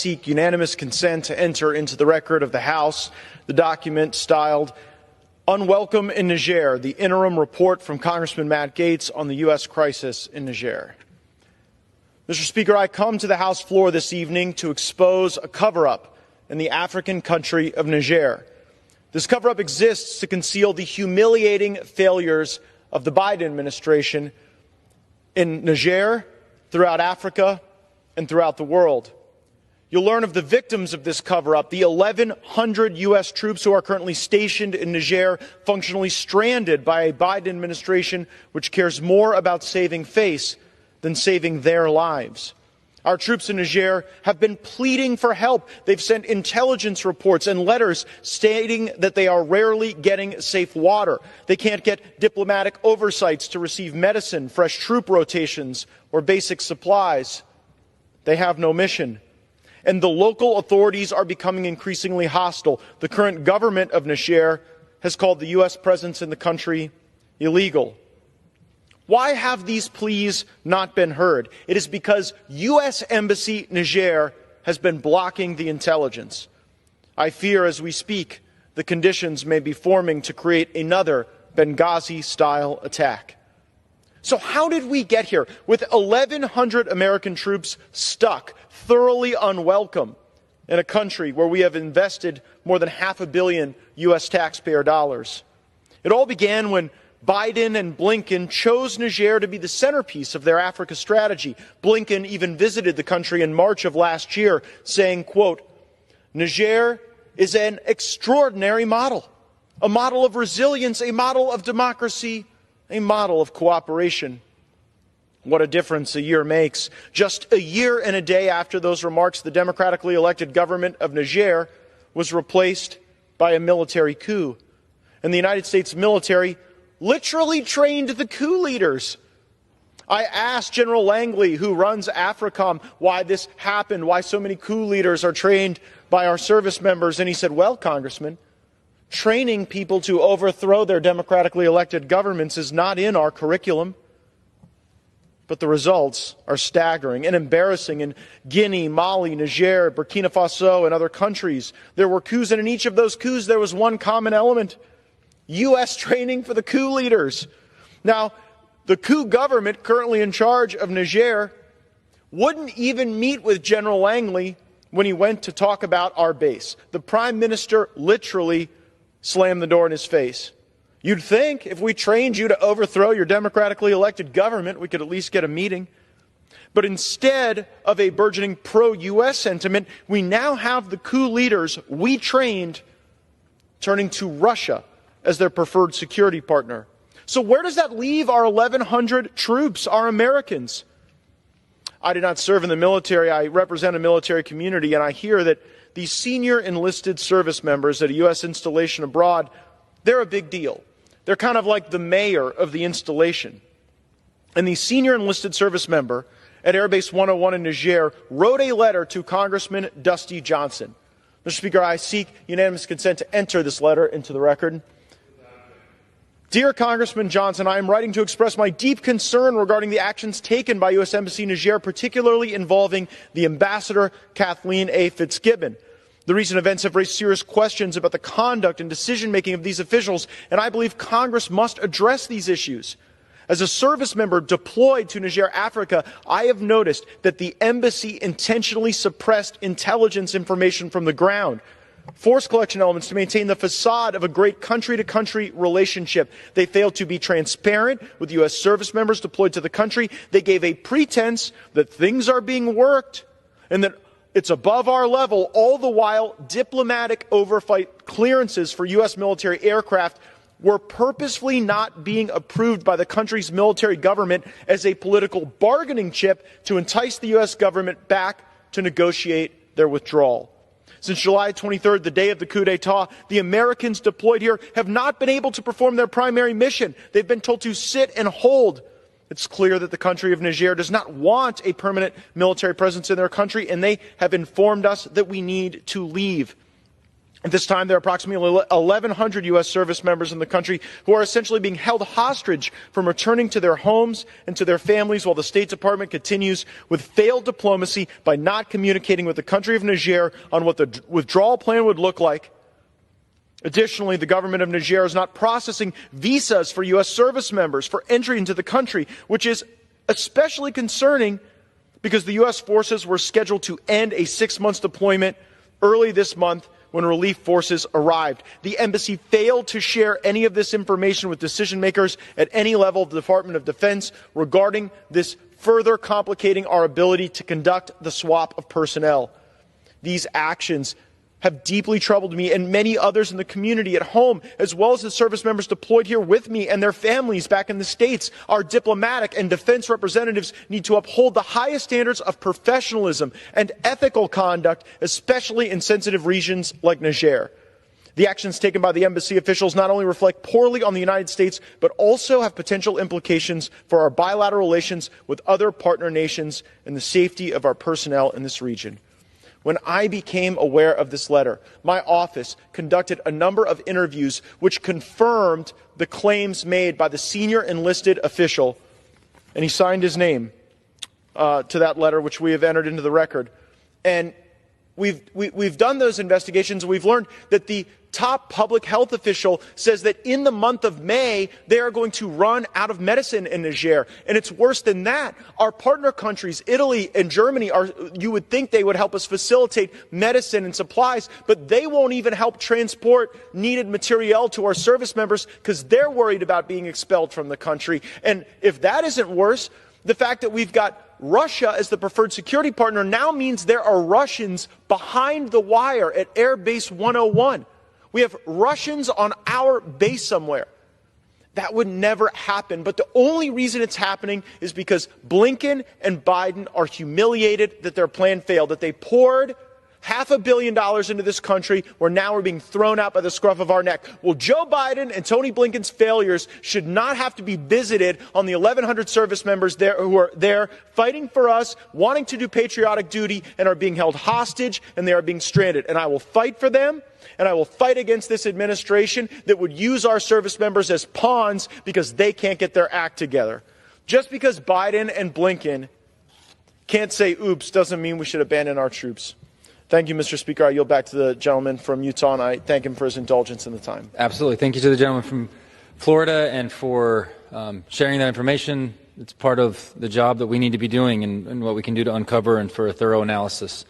seek unanimous consent to enter into the record of the House the document styled Unwelcome in Niger, the interim report from Congressman Matt Gaetz on the U.S. crisis in Niger. Mr. Speaker, I come to the House floor this evening to expose a cover-up in the African country of Niger. This cover-up exists to conceal the humiliating failures of the Biden administration in Niger, throughout Africa, and throughout the world. You'll learn of the victims of this cover-up, the 1,100 U.S. troops who are currently stationed in Niger, functionally stranded by a Biden administration which cares more about saving face than saving their lives. Our troops in Niger have been pleading for help. They've sent intelligence reports and letters stating that they are rarely getting safe water. They can't get diplomatic oversights to receive medicine, fresh troop rotations, or basic supplies. They have no mission. And the local authorities are becoming increasingly hostile. The current government of Niger has called the U.S. presence in the country illegal. Why have these pleas not been heard? It is because U.S. Embassy Niger has been blocking the intelligence. I fear as we speak, the conditions may be forming to create another Benghazi-style attack. So how did we get here? With 1,100 American troops stuck, thoroughly unwelcome, in a country where we have invested more than $500 million U.S. taxpayer dollars. It all began when Biden and Blinken chose Niger to be the centerpiece of their Africa strategy. Blinken even visited the country in March of last year, saying, quote, Niger is an extraordinary model, a model of resilience, a model of democracy, a model of cooperation. What a difference a year makes. Just a year and a day after those remarks, the democratically elected government of Niger was replaced by a military coup. And the United States military literally trained the coup leaders. I asked General Langley, who runs AFRICOM, why this happened, why so many coup leaders are trained by our service members, and he said, well, Congressman, training people to overthrow their democratically elected governments is not in our curriculum. But the results are staggering and embarrassing. In Guinea, Mali, Niger, Burkina Faso, and other countries, there were coups, and in each of those coups there was one common element: U.S. training for the coup leaders. Now, the coup government currently in charge of Niger wouldn't even meet with General Langley when he went to talk about our base. The Prime Minister literally slammed the door in his face. You'd think if we trained you to overthrow your democratically elected government, we could at least get a meeting. But instead of a burgeoning pro-U.S. sentiment, we now have the coup leaders we trained turning to Russia as their preferred security partner. So where does that leave our 1,100 troops, our Americans? I did not serve in the military. I represent a military community, and I hear that these senior enlisted service members at a U.S. installation abroad, they're a big deal. They're kind of like the mayor of the installation. And the senior enlisted service member at Air Base 101 in Niger wrote a letter to Congressman Dusty Johnson. Mr. Speaker, I seek unanimous consent to enter this letter into the record. Dear Congressman Johnson, I am writing to express my deep concern regarding the actions taken by U.S. Embassy Niger, particularly involving the Ambassador Kathleen A. Fitzgibbon. The recent events have raised serious questions about the conduct and decision-making of these officials, and I believe Congress must address these issues. As a service member deployed to Niger, Africa, I have noticed that the embassy intentionally suppressed intelligence information from the ground, forced collection elements to maintain the facade of a great country-to-country relationship. They failed to be transparent with U.S. service members deployed to the country. They gave a pretense that things are being worked and that it's above our level, all the while diplomatic overflight clearances for U.S. military aircraft were purposefully not being approved by the country's military government as a political bargaining chip to entice the U.S. government back to negotiate their withdrawal. Since July 23rd, the day of the coup d'etat, the Americans deployed here have not been able to perform their primary mission. They've been told to sit and hold. It's clear that the country of Niger does not want a permanent military presence in their country, and they have informed us that we need to leave. At this time, there are approximately 1,100 U.S. service members in the country who are essentially being held hostage from returning to their homes and to their families, while the State Department continues with failed diplomacy by not communicating with the country of Niger on what the withdrawal plan would look like. Additionally, the government of Niger is not processing visas for U.S. service members for entry into the country, which is especially concerning because the U.S. forces were scheduled to end a 6-month deployment early this month when relief forces arrived. The embassy failed to share any of this information with decision makers at any level of the Department of Defense regarding this, further complicating our ability to conduct the swap of personnel. These actions have deeply troubled me and many others in the community at home, as well as the service members deployed here with me and their families back in the States. Our diplomatic and defense representatives need to uphold the highest standards of professionalism and ethical conduct, especially in sensitive regions like Niger. The actions taken by the embassy officials not only reflect poorly on the United States, but also have potential implications for our bilateral relations with other partner nations and the safety of our personnel in this region. When I became aware of this letter, my office conducted a number of interviews which confirmed the claims made by the senior enlisted official, and he signed his name to that letter, which we have entered into the record. And we've done those investigations, and we've learned that the top public health official says that in the month of May, they are going to run out of medicine in Niger. And it's worse than that. Our partner countries, Italy and Germany, you would think they would help us facilitate medicine and supplies, but they won't even help transport needed materiel to our service members because they're worried about being expelled from the country. And if that isn't worse, the fact that we've got Russia as the preferred security partner now means there are Russians behind the wire at Air Base 101. We have Russians on our base somewhere. That would never happen. But the only reason it's happening is because Blinken and Biden are humiliated that their plan failed, that they poured $500 million into this country where now we're being thrown out by the scruff of our neck. Well, Joe Biden and Tony Blinken's failures should not have to be visited on the 1,100 service members there who are there fighting for us, wanting to do patriotic duty, and are being held hostage, and they are being stranded. And I will fight for them, and I will fight against this administration that would use our service members as pawns because they can't get their act together. Just because Biden and Blinken can't say oops doesn't mean we should abandon our troops. Thank you, Mr. Speaker. I yield back to the gentleman from Utah, and I thank him for his indulgence in the time. Absolutely. Thank you to the gentleman from Florida and for sharing that information. It's part of the job that we need to be doing and what we can do to uncover and for a thorough analysis.